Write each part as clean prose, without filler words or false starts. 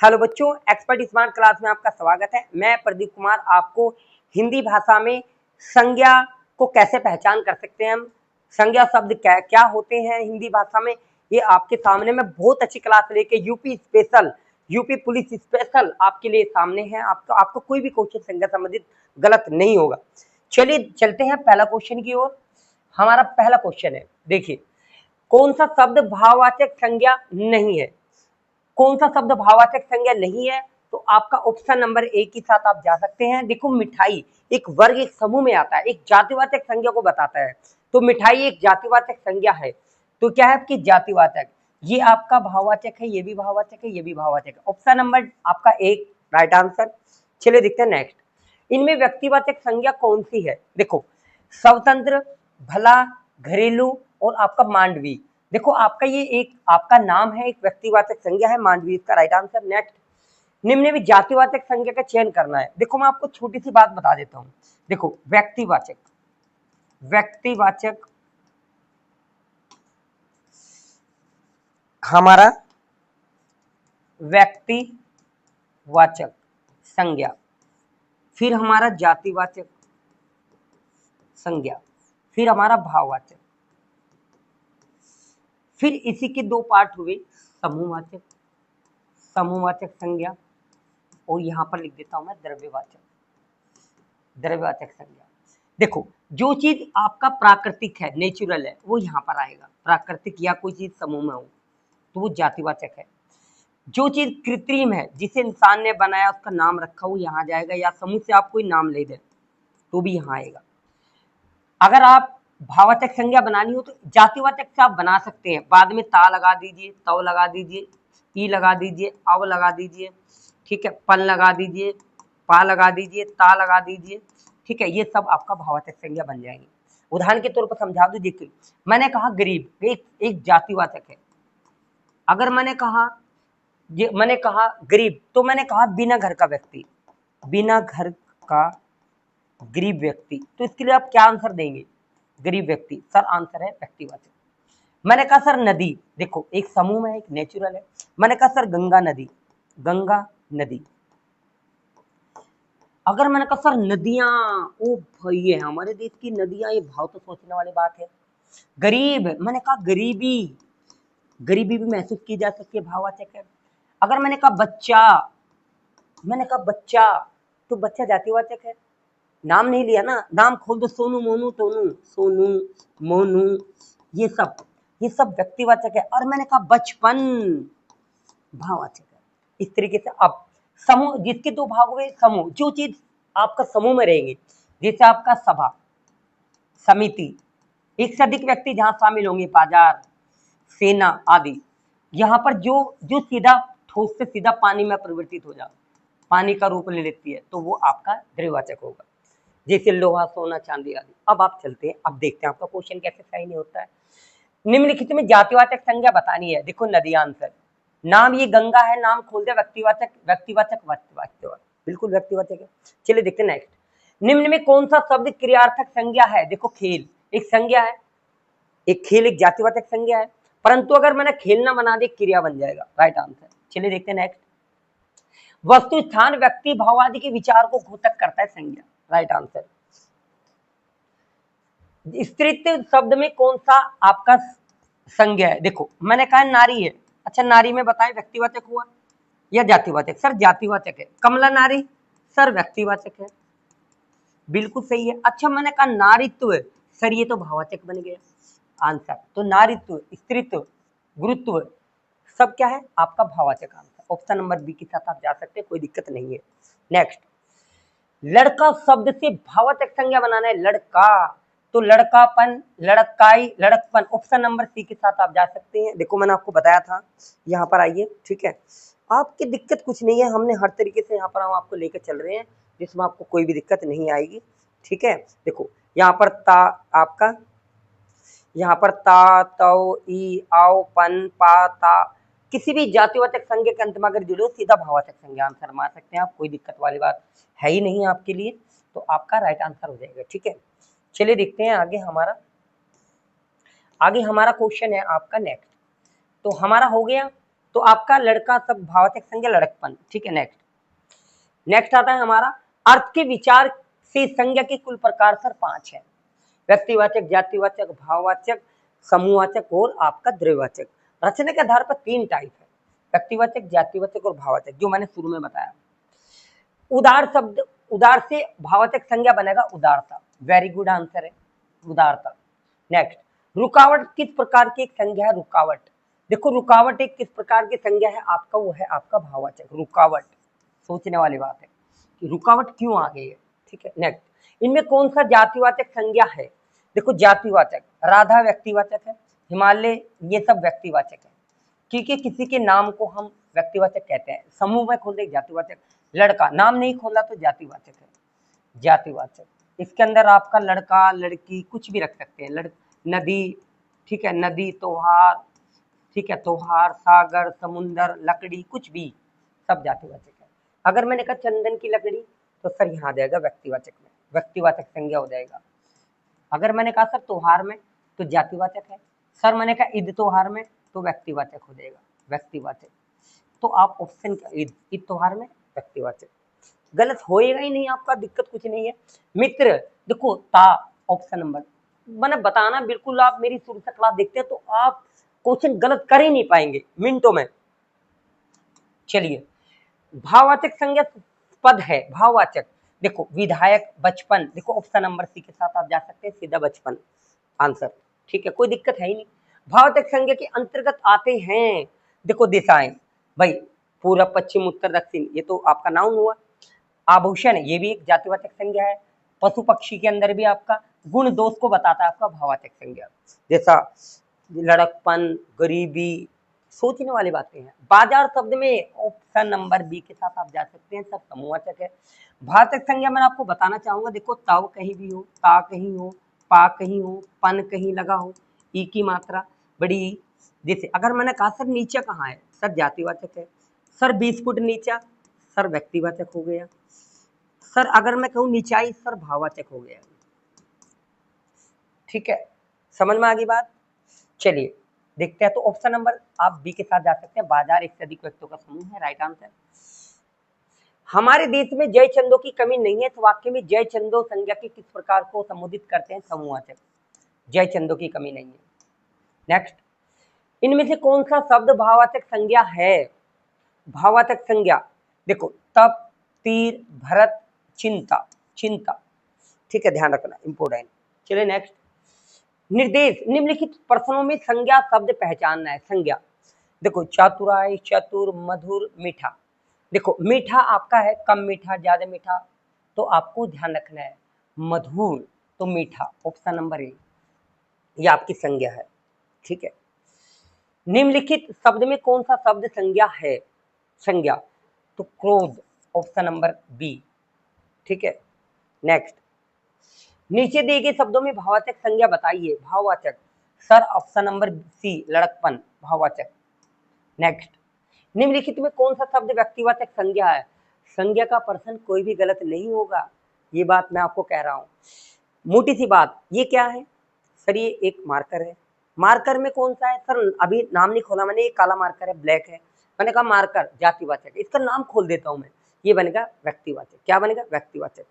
Hello बच्चों, expert smart class में आपका स्वागत है। मैं प्रदीप कुमार आपको हिंदी भाषा में संज्ञा को कैसे पहचान कर सकते हैं, हम संज्ञा शब्द क्या क्या होते हैं हिंदी भाषा में, ये आपके सामने मैं बहुत अच्छी क्लास लेके यूपी पुलिस स्पेशल आपके लिए सामने है। आपको कोई भी क्वेश्चन संज्ञा संबंधित गलत नहीं होगा। चलिए चलते हैं पहला क्वेश्चन की ओर। हमारा पहला क्वेश्चन है, देखिए कौन सा शब्द भाववाचक संज्ञा नहीं है। कौन सा शब्द भाववाचक संज्ञा नहीं है, तो आपका ऑप्शन नंबर ए के साथ आप जा सकते हैं। देखो मिठाई एक वर्ग एक समूह में आता है, एक जातिवाचक संज्ञा को बताता है, तो मिठाई एक जातिवाचक संज्ञा है। तो क्या है आपकी जातिवाचक, ये आपका भाववाचक है, ये भी भाववाचक है, ये भी भाववाचक है। ऑप्शन नंबर आपका एक राइट आंसर। चलिए देखते हैं नेक्स्ट, इनमें व्यक्तिवाचक संज्ञा कौन सी है। देखो स्वतंत्र, भला, घरेलू और आपका मांडवी। देखो आपका ये एक आपका नाम है, एक व्यक्तिवाचक संज्ञा है, मांडवी इसका राइट आंसर। नेक्स्ट, निम्न में जातिवाचक संज्ञा का चयन करना है। देखो मैं आपको छोटी सी बात बता देता हूं। देखो व्यक्तिवाचक हमारा व्यक्तिवाचक संज्ञा, फिर हमारा जातिवाचक संज्ञा, फिर हमारा भाववाचक, फिर इसी के दो पार्ट हुए समूहवाचक संज्ञा, और यहां पर लिख देता हूं मैं द्रव्यवाचक संज्ञा। देखो जो चीज आपका प्राकृतिक है, नेचुरल है, वो यहां पर आएगा। प्राकृतिक या कोई चीज समूह में हो तो वो जातिवाचक है। जो चीज कृत्रिम है, जिसे इंसान ने बनाया, उसका नाम रखा, वो यहाँ जाएगा, या समूह से आप कोई नाम ले दे तो भी यहाँ आएगा। अगर आप भाववाचक संज्ञा बनानी हो तो जातिवाचक से आप बना सकते हैं, बाद में ता लगा दीजिए, तव लगा दीजिए, ई लगा दीजिए, अव लगा दीजिए, ठीक है, पन लगा दीजिए, पा लगा दीजिए, ता लगा दीजिए, ठीक है, ये सब आपका भाववाचक संज्ञा बन जाएंगे। उदाहरण के तौर पर समझा दूं, देखिए मैंने कहा गरीब एक जातिवाचक है। अगर मैंने कहा गरीब, तो मैंने कहा बिना घर का व्यक्ति, बिना घर का गरीब व्यक्ति, तो इसके लिए आप क्या आंसर देंगे, गरीब व्यक्ति। सर आंसर है व्यक्तिवाचक। मैंने कहा सर नदी, देखो एक समूह में, एक नेचुरल है। मैंने कहा सर गंगा नदी। अगर मैंने कहा सर नदियां, ओ भाई ये हमारे देश की नदियां, ये भाव तो सोचने वाली बात है। गरीब, मैंने कहा गरीबी भी महसूस की जा सकती है, भाववाचक है। अगर मैंने कहा बच्चा, तो बच्चा जातिवाचक है। नाम नहीं लिया ना, नाम खोल दो, सोनू मोनू टोनू, सोनू मोनू, ये सब व्यक्तिवाचक है। और मैंने कहा बचपन, भाववाचक है। इस तरीके से अब समूह, जिसके दो भाग हुए समूह, जो चीज आपका समूह में रहेंगे, जैसे आपका सभा, समिति, एक से अधिक व्यक्ति जहां शामिल होंगे, बाजार, सेना आदि। यहाँ पर जो सीधा ठोस से सीधा पानी में परिवर्तित हो जाए, पानी का रूप ले लेती है, तो वो आपका द्रव्यवाचक होगा, जैसे लोहा, सोना, चांदी आदि। अब आप चलते हैं, अब देखते हैं आपका क्वेश्चन कैसे सही नहीं होता है। निम्नलिखित में जातिवाचक संज्ञा बतानी है। देखो नदी आंसर, नाम ये गंगा है, नाम खोल दे, व्यक्तिवाचक बिल्कुल व्यक्तिवाचक है। चलिए देखते हैं नेक्स्ट, निम्न में कौन सा शब्द क्रियार्थक संज्ञा है। देखो खेल एक संज्ञा है, एक खेल एक जातिवाचक संज्ञा है, परंतु अगर मैंने खेलना बना दे, क्रिया बन जाएगा, राइट आंसर। चलिए देखते हैं नेक्स्ट, वस्तु, स्थान, व्यक्ति, भाव आदि के विचार को घोतक करता है संज्ञा, राइट आंसर। स्त्रीत्व शब्द में कौन सा आपका संज्ञा है। देखो मैंने कहा नारी है, अच्छा नारी में बताएं व्यक्तिवाचक हुआ या जातिवाचक। सर जातिवाचक है। कमला नारी, सर व्यक्तिवाचक है, बिल्कुल सही है। अच्छा मैंने कहा नारीत्व, सर ये तो भाववाचक बन गया आंसर। तो नारीत्व, स्त्रीत्व, गुरुत्व सब क्या है आपका भाववाचक आंसर। ऑप्शन नंबर बी के साथ आप जा सकते हैं, कोई दिक्कत नहीं है। नेक्स्ट, लड़का शब्द से भाववाचक संज्ञा बनाना है। लड़का, तो लड़कापन, लड़काई, लड़कपन, ऑप्शन नंबर सी के साथ आप जा सकते हैं। देखो मैंने आपको बताया था, यहाँ पर आइए, ठीक है, आपकी दिक्कत कुछ नहीं है, हमने हर तरीके से यहाँ पर हम आपको लेकर चल रहे हैं, जिसमें आपको कोई भी दिक्कत नहीं आएगी, ठीक है। देखो यहाँ पर ता आपका, यहाँ पर ता, तौ, ई, आओ, पन, पा, ता, किसी भी जातिवाचक संज्ञा के अंत में अगर जुड़े हो, सीधा भाववाचक संज्ञा आंसर मार सकते हैं आप, कोई दिक्कत वाली बात है ही नहीं आपके लिए, तो आपका राइट आंसर हो जाएगा, ठीक है। चलिए देखते हैं आगे हमारा क्वेश्चन है आपका नेक्स्ट। तो हमारा हो गया तो आपका लड़का शब्द भाववाचक संज्ञा लड़कपन। ठीक है, नेक्स्ट आता है हमारा अर्थ के विचार से संज्ञा के कुल प्रकार सर 5 है। व्यक्तिवाचक, जातिवाचक, भाववाचक, समूहवाचक और आपका द्रव्यवाचक। रचना के आधार पर 3 टाइप है, व्यक्तिवाचक, जातिवाचक और भाववाचक, जो मैंने शुरू में बताया। उदार शब्द, उदार से भाववाचक संज्ञा बनेगा उदारता। वेरी गुड आंसर है, उदारता। नेक्स्ट, रुकावट किस प्रकार की एक संज्ञा है? रुकावट, देखो रुकावट एक किस प्रकार की संज्ञा है आपका? वो है आपका भाववाचक। रुकावट, सोचने वाली बात है कि रुकावट क्यों आ गई है। ठीक है, नेक्स्ट, इनमें कौन सा जातिवाचक संज्ञा है? देखो जातिवाचक, राधा व्यक्तिवाचक है, हिमालय ये सब व्यक्तिवाचक है, क्योंकि किसी के नाम को हम व्यक्तिवाचक कहते हैं। समूह में खोल दे जातिवाचक, लड़का नाम नहीं खोला तो जातिवाचक है, जातिवाचक। इसके अंदर आपका लड़का लड़की कुछ भी रख सकते हैं, नदी, ठीक है, नदी, त्योहार, ठीक है, त्योहार, सागर, समुंदर, लकड़ी, कुछ भी, सब जातिवाचक है। अगर मैंने कहा चंदन की लकड़ी तो सर यहाँ आ जाएगा व्यक्तिवाचक में, व्यक्तिवाचक संज्ञा हो जाएगा। अगर मैंने कहा सर त्योहार में तो जातिवाचक है, सर मैंने कहा ईद त्योहार में तो व्यक्तिवाचक हो जाएगा, व्यक्तिवाचक। तो आप ऑप्शन ईद त्योहार में व्यक्तिवाचक, गलत होएगा ही नहीं आपका, दिक्कत कुछ नहीं है। मित्र, देखो ता ऑप्शन नंबर, मैंने बताना बिल्कुल, आप मेरी शुरू से क्लास देखते हैं तो आप क्वेश्चन गलत कर ही नहीं पाएंगे मिनटों में। चलिए, भाववाचक संज्ञा पद है, भाववाचक, देखो विधायक, बचपन, देखो ऑप्शन नंबर सी के साथ आप जा सकते हैं, सीधा बचपन आंसर। ठीक है, कोई दिक्कत है ही नहीं। भाववाचक संज्ञा के अंतर्गत आते हैं, देखो दिशाएं, भाई पूर्व, पश्चिम, उत्तर, दक्षिण, ये तो आपका नाउन हुआ। आभूषण, ये भी एक जातिवाचक संज्ञा है। पशु पक्षी के अंदर भी आपका गुण दोष को बताता है आपका भाववाचक संज्ञा, जैसा लड़कपन, गरीबी, सोचने वाली बातें हैं। बाजार शब्द में ऑप्शन नंबर बी के साथ आप जा सकते हैं, सब समूहवाचक है। भाववाचक संज्ञा मैं आपको बताना चाहूंगा, देखो तव कहीं भी हो, ता कहीं हो, पा कहीं हो, पन कहीं लगा हो, ई की मात्रा बड़ी, जैसे अगर मैंने कहा सर नीचा कहाँ है, सर जातिवाचक है। सर 20 फुट नीचा, सर व्यक्तिवाचक हो गया। सर अगर मैं कहूँ नीचाई, सर भाववाचक हो गया। ठीक है, समझ में आ गई बात। चलिए देखते हैं, तो ऑप्शन नंबर आप बी के साथ जा सकते हैं, बाजार एक से अधिक व्यक्तियों का समूह है, राइट आंसर। हमारे देश में जय चंदों की कमी नहीं है, तो वाक्य में जय चंदो संज्ञा के किस प्रकार को संबोधित करते हैं? समूहवाचक, जय चंदों की कमी नहीं है। नेक्स्ट, इनमें से कौन सा शब्द भाववाचक संज्ञा है? भाववाचक संज्ञा, देखो तप, तीर, भरत, चिंता, चिंता। ठीक है, ध्यान रखना, इंपोर्टेंट। चलिए नेक्स्ट, निर्देश, निम्नलिखित प्रश्नों में संज्ञा शब्द पहचानना है। संज्ञा, देखो चातुराई, चतुर, मधुर, मीठा। देखो मीठा आपका है कम मीठा, ज्यादा मीठा, तो आपको ध्यान रखना है। मधुर तो मीठा, ऑप्शन नंबर ए, ये आपकी संज्ञा है। ठीक है, निम्नलिखित शब्द में कौन सा शब्द संज्ञा है? संज्ञा, तो क्रोध, ऑप्शन नंबर बी। ठीक है, नेक्स्ट, नीचे दिए गए शब्दों में भाववाचक संज्ञा बताइए। भाववाचक, सर ऑप्शन नंबर सी, लड़कपन, भाववाचक। नेक्स्ट, निम्नलिखित में कौन सा शब्द व्यक्तिवाचक संज्ञा है? संज्ञा का पर्सन कोई भी गलत नहीं होगा, ये बात मैं आपको कह रहा हूं। मोटी सी बात, ये क्या है सर? ये एक मार्कर है। मार्कर में कौन सा है सर? अभी नाम नहीं खोला मैंने, ये काला मार्कर है, ब्लैक है। मैंने कहा मार्कर जातिवाचक, इसका नाम खोल देता हूं मैं, ये बनेगा व्यक्तिवाचक। क्या बनेगा? व्यक्तिवाचक।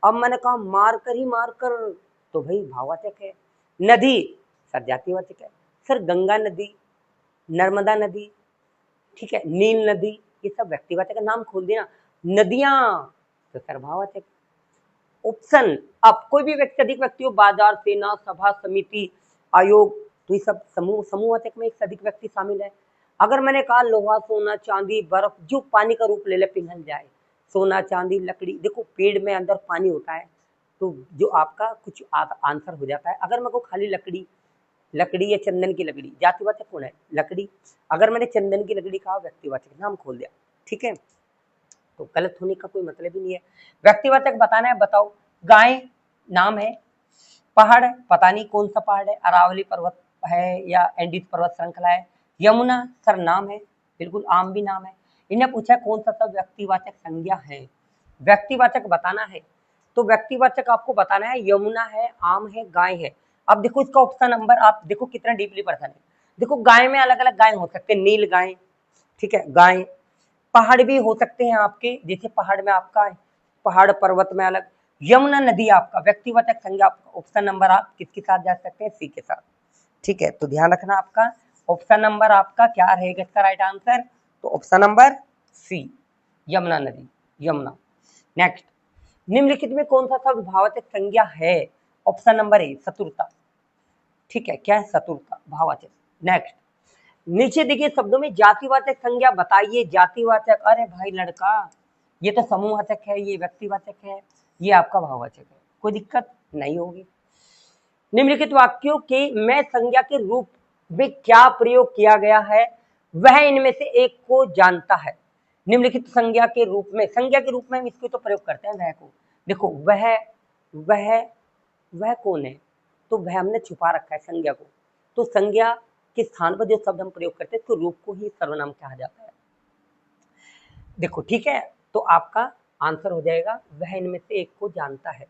अब मैंने कहा मार्कर ही मार्कर, तो भाई भाववाचक है। नदी, सर जातिवाचक है। सर गंगा नदी, नर्मदा नदी, ठीक है, नील नदी, ये सब व्यक्तिवाचक का नाम खोल दिया। नदियां तो सर भाववाचक। ऑप्शन, अब कोई भी व्यक्ति, अधिक व्यक्ति हो, बाजार, सेना, सभा, समिति, आयोग, तो ये सब समूहवाचक में एक से अधिक व्यक्ति शामिल है। अगर मैंने कहा लोहा, सोना, चांदी, बर्फ, जो पानी का रूप ले ले, पिघल जाए, सोना, चांदी, लकड़ी, देखो पेड़ में अंदर पानी होता है, तो जो आपका कुछ आंसर हो जाता है। अगर मैं को खाली लकड़ी, लकड़ी या चंदन की लकड़ी, जातिवाचक कौन है? लकड़ी। अगर मैंने चंदन की लकड़ी कहा, व्यक्तिवाचक, नाम खोल दिया। ठीक है, तो गलत होने का कोई मतलब ही नहीं है। व्यक्तिवाचक बताना है, बताओ। गाय नाम है, पहाड़ पता नहीं कौन सा पहाड़ है, अरावली पर्वत है या एंडीज पर्वत श्रृंखला है। यमुना सर नाम है, बिल्कुल आम भी नाम है। इन्हें पूछा कौन सा सब व्यक्तिवाचक संज्ञा है, व्यक्तिवाचक बताना है, तो व्यक्तिवाचक आपको बताना है यमुना है, आम है, गाय है। अब देखो इसका ऑप्शन नंबर, आप देखो कितना डीपली पर्सन है। देखो गाय में अलग अलग गाय हो सकते हैं, नील गाय, ठीक है, गाय। पहाड़ भी हो सकते हैं आपके, जैसे पहाड़ में आपका है, पहाड़ पर्वत में अलग। यमुना नदी आपका व्यक्तिवाचक संज्ञा, ऑप्शन नंबर आप किसके साथ जा सकते हैं, सी के साथ। ठीक है, तो ध्यान रखना आपका ऑप्शन नंबर आपका क्या रहेगा इसका राइट आंसर, तो ऑप्शन नंबर सी, यमुना नदी, यमुना। नेक्स्ट, निम्नलिखित में कौन सा शब्द भाववाचक संज्ञा है, ऑप्शन नंबर ए, चतुरता। ठीक है, क्या है, चतुरता भाववाचक। नेक्स्ट, नीचे देखिए शब्दों में जातिवाचक संज्ञा बताइए, जातिवाचक, अरे भाई लड़का, ये तो समूहवाचक है, ये व्यक्तिवाचक है, ये आपका भाववाचक है, कोई दिक्कत नहीं होगी। निम्नलिखित वाक्यों के में संज्ञा के रूप में क्या प्रयोग किया गया है, वह इनमें से एक को जानता है। निम्नलिखित संज्ञा के रूप में, संज्ञा के रूप में हम इसको तो प्रयोग करते हैं वह को, देखो वह कौन है, तो वह हमने छुपा रखा है संज्ञा को, तो संज्ञा के स्थान पर जो शब्द हम प्रयोग करते हैं तो रूप को ही सर्वनाम कहा जाता है। देखो ठीक है, तो आपका आंसर हो जाएगा वह इनमें से एक को जानता है,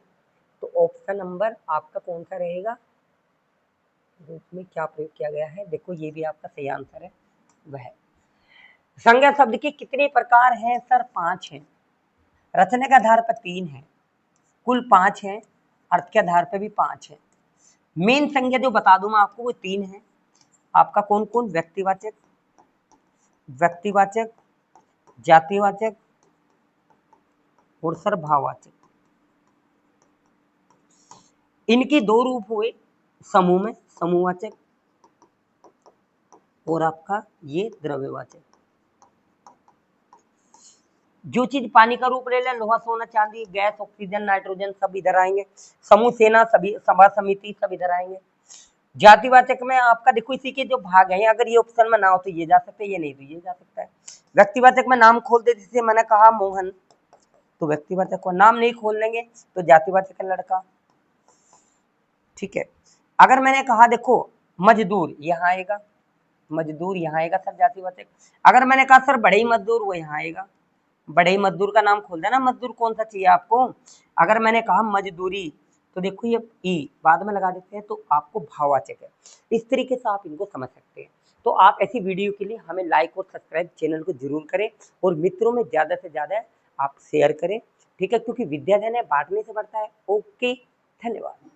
तो ऑप्शन नंबर आपका कौन सा रहेगा, रूप में क्या प्रयोग किया गया है, देखो ये भी आपका सही आंसर है, वह। संज्ञा शब्द के कितने प्रकार हैं, सर 5 हैं, रचना के आधार पर 3 है, कुल 5 हैं, अर्थ के आधार पर भी 5 है। मेन संज्ञा जो बता दूं मैं आपको वो 3 है, आपका कौन कौन, व्यक्तिवाचक, व्यक्तिवाचक, जातिवाचक और सर भाववाचक। इनके 2 रूप हुए समूह में, समूहवाचक और आपका ये द्रव्यवाचक। जो चीज पानी का रूप ले लें, लोहा सोना चांदी गैस ऑक्सीजन नाइट्रोजन सब इधर आएंगे, समूह सेना सभी सभा समिति सब इधर आएंगे। जातिवाचक में आपका देखो इसी के जो भाग हैं, अगर ये ऑप्शन में ना हो तो ये जा सकते हैं, ये नहीं तो ये जा सकता है। व्यक्तिवाचक में नाम खोल दे, जैसे मैंने कहा मोहन, तो व्यक्तिवाचक को, नाम नहीं खोल लेंगे तो जातिवाचक है लड़का। ठीक है, अगर मैंने कहा देखो मजदूर, यहाँ आएगा मजदूर, यहाँ आएगा सर जातिवाचक। अगर मैंने कहा सर बड़े ही मजदूर, वो यहाँ आएगा, बड़े ही मजदूर का नाम खोल देना, मजदूर कौन सा चाहिए आपको। अगर मैंने कहा मजदूरी, तो देखो ये ई बाद में लगा देते हैं, तो आपको भाववाचक है। इस तरीके से आप इनको समझ सकते हैं। तो आप ऐसी वीडियो के लिए हमें लाइक और सब्सक्राइब चैनल को जरूर करें, और मित्रों में ज़्यादा से ज़्यादा आप शेयर करें, ठीक है, क्योंकि विद्या धन है, बांटने से बढ़ता है। ओके, धन्यवाद।